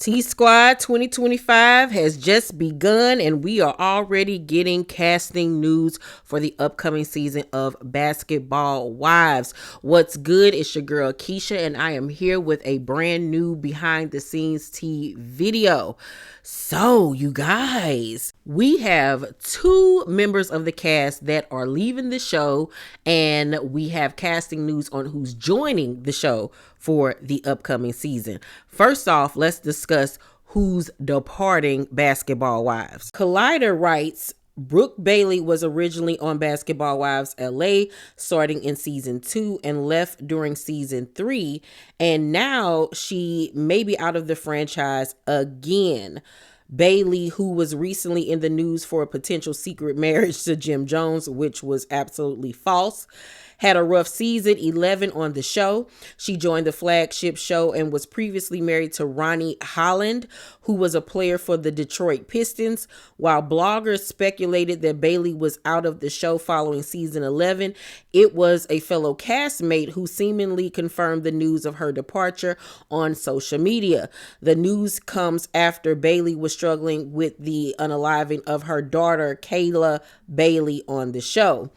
T Squad 2025 has just begun, and we are already getting casting news for the upcoming season of Basketball Wives. What's good? It's your girl Keisha, and I am here with a brand new behind the scenes tea video. So, you guys, we have 2 members of the cast that are leaving the show, and we have casting news on who's joining the show for the upcoming season. First off, let's discuss who's departing Basketball Wives. Collider writes, Brooke Bailey was originally on Basketball Wives LA starting in season 2 and left during season 3, and now she may be out of the franchise again. Bailey, who was recently in the news for a potential secret marriage to Jim Jones, which was absolutely false, had a rough season 11 on the show. She joined the flagship show and was previously married to Ronnie Holland, who was a player for the Detroit Pistons. While bloggers speculated that Bailey was out of the show following season 11, it was a fellow castmate who seemingly confirmed the news of her departure on social media. The news comes after Bailey was struggling with the unaliving of her daughter, Kayla Bailey, on the show.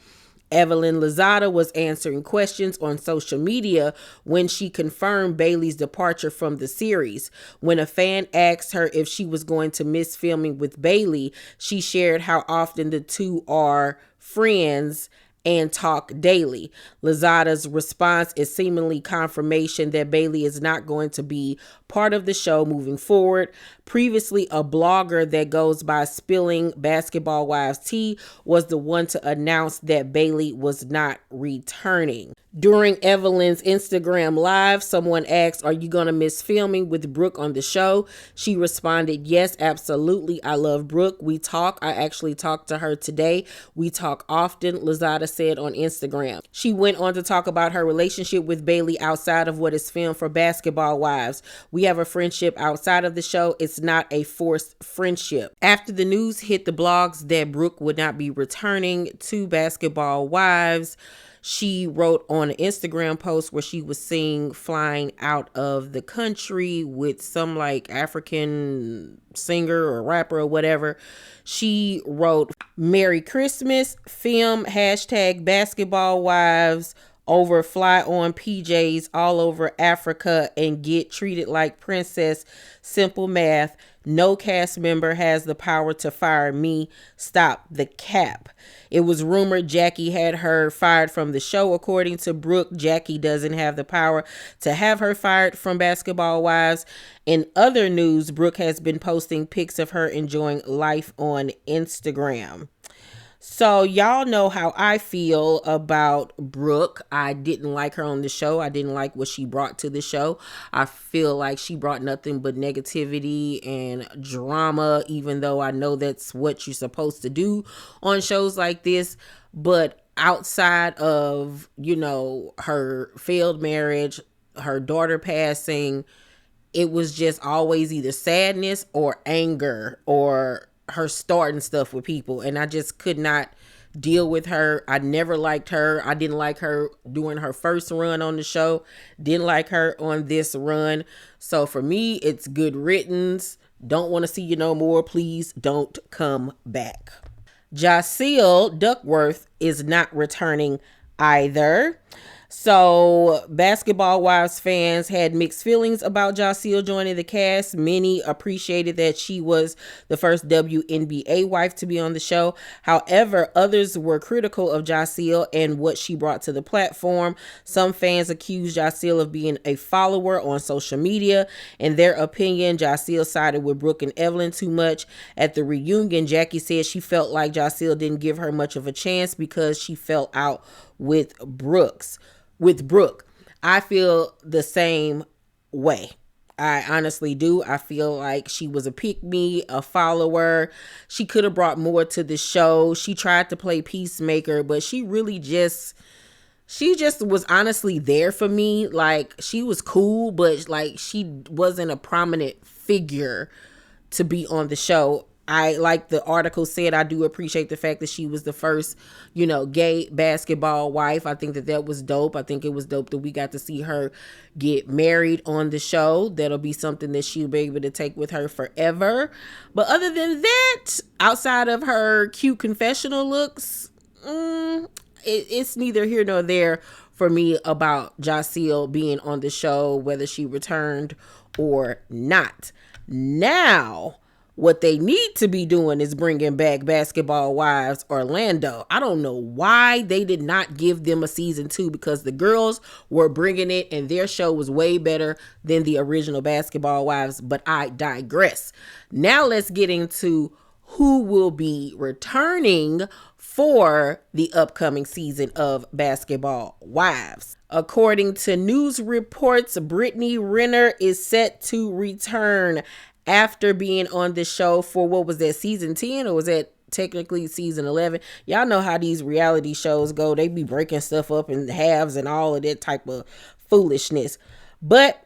Evelyn Lozada was answering questions on social media when she confirmed Bailey's departure from the series. When a fan asked her if she was going to miss filming with Bailey, she shared how often the two are friends and talk daily. Lozada's response is seemingly confirmation that Bailey is not going to be part of the show moving forward. Previously, a blogger that goes by Spilling Basketball Wives Tea was the one to announce that Bailey was not returning. During Evelyn's Instagram live, someone asked, "Are you going to miss filming with Brooke on the show?" She responded, "Yes, absolutely. I love Brooke. We talk. I actually talked to her today. We talk often," Lozada said on Instagram. She went on to talk about her relationship with Bailey outside of what is filmed for Basketball Wives. "We have a friendship outside of the show. It's not a forced friendship." After the news hit the blogs that Brooke would not be returning to Basketball Wives, she wrote on an Instagram post where she was seen flying out of the country with some like African singer or rapper or whatever. She wrote, "Merry Christmas, film #Basketball Wives over fly on PJs all over Africa and get treated like princess. Simple math. No cast member has the power to fire me. Stop the cap." It was rumored Jackie had her fired from the show. According to Brooke, Jackie doesn't have the power to have her fired from Basketball Wives. In other news, Brooke has been posting pics of her enjoying life on Instagram. So y'all know how I feel about Brooke. I didn't like her on the show. I didn't like what she brought to the show. I feel like she brought nothing but negativity and drama, even though I know that's what you're supposed to do on shows like this. But outside of, her failed marriage, her daughter passing, it was just always either sadness or anger or her starting stuff with people, and I just could not deal with her. I never liked her. I didn't like her during her first run on the show. Didn't like her on this run. So for me, it's good riddance. Don't want to see you no more. Please don't come back. Jil Duckworth is not returning either. So Basketball Wives fans had mixed feelings about Jil joining the cast. Many appreciated that she was the first WNBA wife to be on the show. However, others were critical of Jil and what she brought to the platform. Some fans accused Jil of being a follower on social media. In their opinion, Jil sided with Brooke and Evelyn too much. At the reunion, Jackie said she felt like Jil didn't give her much of a chance because she fell out with Brooke. I feel the same way. I honestly do. I feel like she was a pick-me, a follower. She could have brought more to the show. She tried to play peacemaker, but she just was honestly there for me. Like, she was cool, but like she wasn't a prominent figure to be on the show. I, like the article said, I do appreciate the fact that she was the first, gay basketball wife. I think that that was dope. I think it was dope that we got to see her get married on the show. That'll be something that she'll be able to take with her forever. But other than that, outside of her cute confessional looks, it's neither here nor there for me about Jaceel being on the show, whether she returned or not. Now, what they need to be doing is bringing back Basketball Wives Orlando. I don't know why they did not give them a season 2, because the girls were bringing it and their show was way better than the original Basketball Wives, but I digress. Now let's get into who will be returning for the upcoming season of Basketball Wives. According to news reports, Britney Renae is set to return after being on the show for, what was that, season 10, or was that technically season 11? Y'all know how these reality shows go. They be breaking stuff up in halves and all of that type of foolishness. But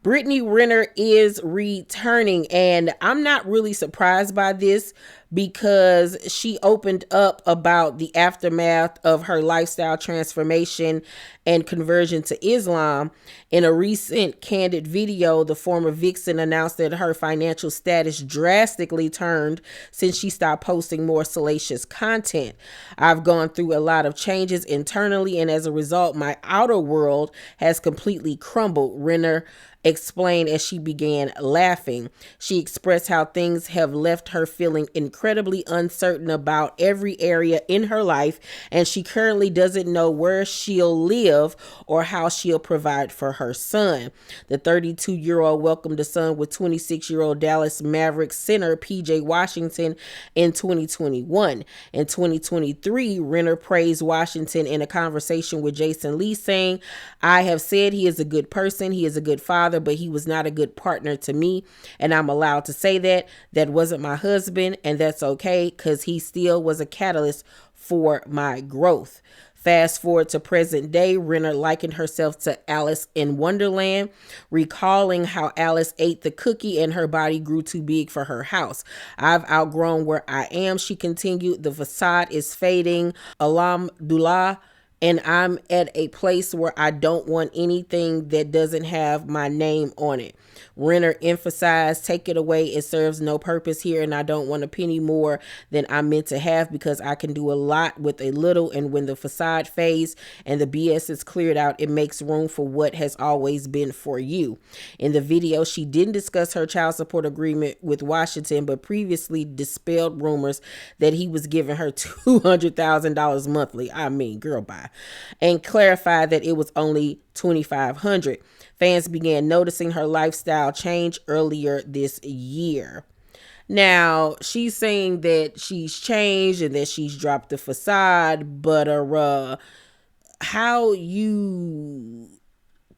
Britney Renae is returning, and I'm not really surprised by this, because she opened up about the aftermath of her lifestyle transformation and conversion to Islam. In a recent candid video, the former vixen announced that her financial status drastically turned since she stopped posting more salacious content. I've gone through a lot of changes internally, and as a result, my outer world has completely crumbled, Renae explained as she began laughing. She expressed how things have left her feeling incredibly uncertain about every area in her life, and she currently doesn't know where she'll live or how she'll provide for her son. The 32-year-old welcomed the son with 26-year-old Dallas Mavericks center PJ Washington in 2021. In 2023, Renae praised Washington in a conversation with Jason Lee, saying, "I have said he is a good person, he is a good father, but he was not a good partner to me, and I'm allowed to say that. That wasn't my husband, and that's okay, because he still was a catalyst for my growth." Fast forward to present day, Renae likened herself to Alice in Wonderland, recalling how Alice ate the cookie and her body grew too big for her house. "I've outgrown where I am," she continued. "The facade is fading, alhamdulillah, and I'm at a place where I don't want anything that doesn't have my name on it." Renae emphasized, "Take it away. It serves no purpose here, and I don't want a penny more than I'm meant to have, because I can do a lot with a little, and when the facade fades and the BS is cleared out, it makes room for what has always been for you." In the video, she didn't discuss her child support agreement with Washington, but previously dispelled rumors that he was giving her $200,000 monthly. I mean, girl, bye. And clarified that it was only $2,500. Fans began noticing her lifestyle change earlier this year. Now, she's saying that she's changed and that she's dropped the facade, but how you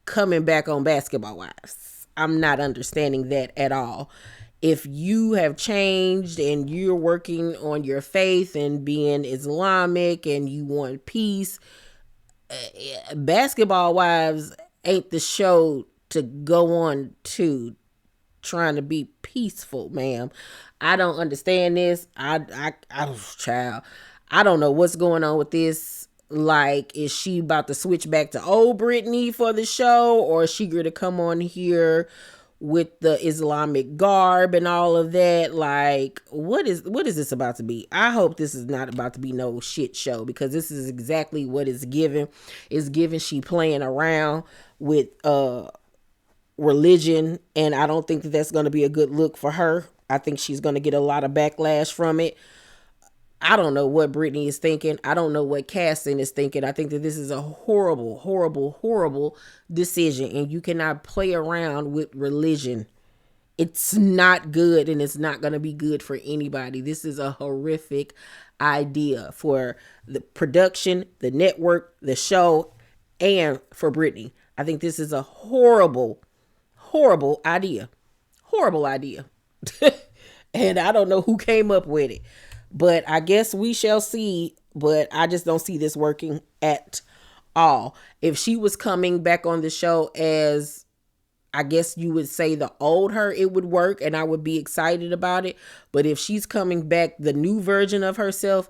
coming back on Basketball Wives? I'm not understanding that at all. If you have changed and you're working on your faith and being Islamic and you want peace, Basketball Wives ain't the show to go on to, trying to be peaceful, ma'am. I don't understand this. Child, I don't know what's going on with this. Like, is she about to switch back to old Britney for the show, or is she going to come on here with the Islamic garb and all of that? Like, what is this about to be? I hope this is not about to be no shit show, because this is exactly what it's giving. It's giving she playing around with religion, and I don't think that that's going to be a good look for her. I think she's going to get a lot of backlash from it. I don't know what Britney is thinking. I don't know what casting is thinking. I think that this is a horrible, horrible, horrible decision, and you cannot play around with religion. It's not good, and it's not going to be good for anybody. This is a horrific idea for the production, the network, the show, and for Britney. I think this is a horrible, horrible idea. Horrible idea. And I don't know who came up with it. But I guess we shall see. But I just don't see this working at all. If she was coming back on the show as, I guess you would say the old her, it would work and I would be excited about it. But if she's coming back the new version of herself,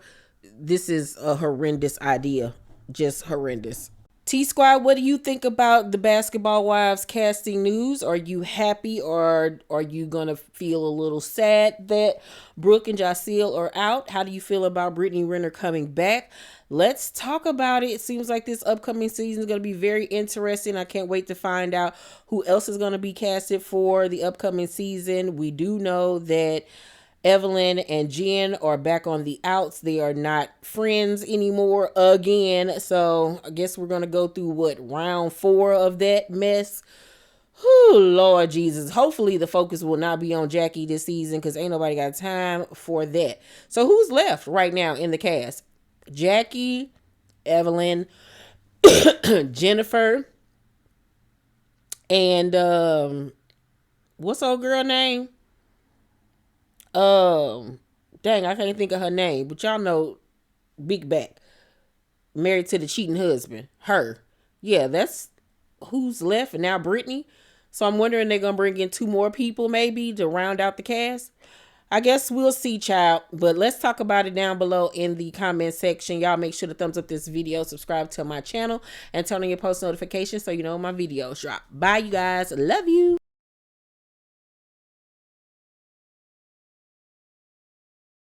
this is a horrendous idea. Just horrendous. T Squad, what do you think about the Basketball Wives casting news? Are you happy, or are you going to feel a little sad that Brooke and Jaceel are out? How do you feel about Britney Renae coming back? Let's talk about it. It seems like this upcoming season is going to be very interesting. I can't wait to find out who else is going to be casted for the upcoming season. We do know that Evelyn and Jen are back on the outs. They are not friends anymore again. So I guess we're going to go through round 4 of that mess. Oh, Lord Jesus. Hopefully the focus will not be on Jackie this season because ain't nobody got time for that. So who's left right now in the cast? Jackie, Evelyn, Jennifer, and what's old girl name? Dang, I can't think of her name, but y'all know Big Back, married to the cheating husband. Her. Yeah, that's who's left. And now Britney. So I'm wondering they're going to bring in 2 more people maybe to round out the cast. I guess we'll see, child. But let's talk about it down below in the comment section. Y'all make sure to thumbs up this video, subscribe to my channel, and turn on your post notifications so you know when my videos drop. Bye, you guys. Love you.